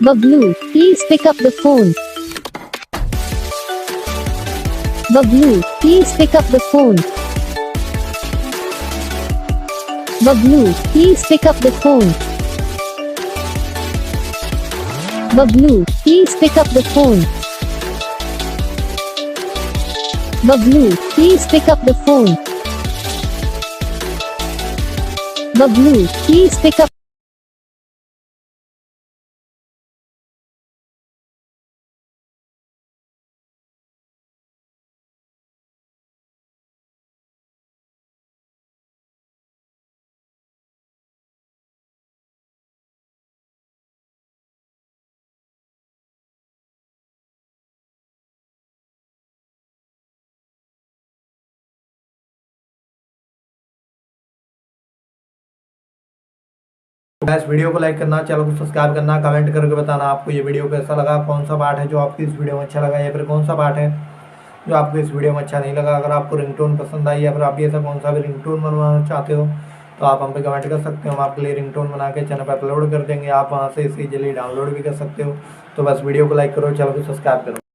Bablu, please pick up the phone. Bablu, please pick up the phone. Bablu, please pick up the phone. Bablu, please pick up the phone. Bablu, please pick up the phone. Bablu, please pick up. इस video को like करना, channel को subscribe करना, comment करके बताना आपको ये video कैसा लगा, कौन सा पार्ट है जो आपको इस वीडियो में अच्छा लगा या फिर कौन सा पार्ट है जो आपको इस वीडियो में अच्छा नहीं लगा। अगर आपको रिंगटोन पसंद आई या फिर आप भी ऐसा कौन सा भी रिंगटोन बनवाना चाहते हो तो आप हम पे कमेंट कर सकते हो। हम आपके लिए रिंगटोन बना के चैनल पर अपलोड कर देंगे, आप वहाँ से इसे इजीली डाउनलोड भी कर सकते हो। तो बस वीडियो को लाइक करो, चैनल को सब्सक्राइब करो।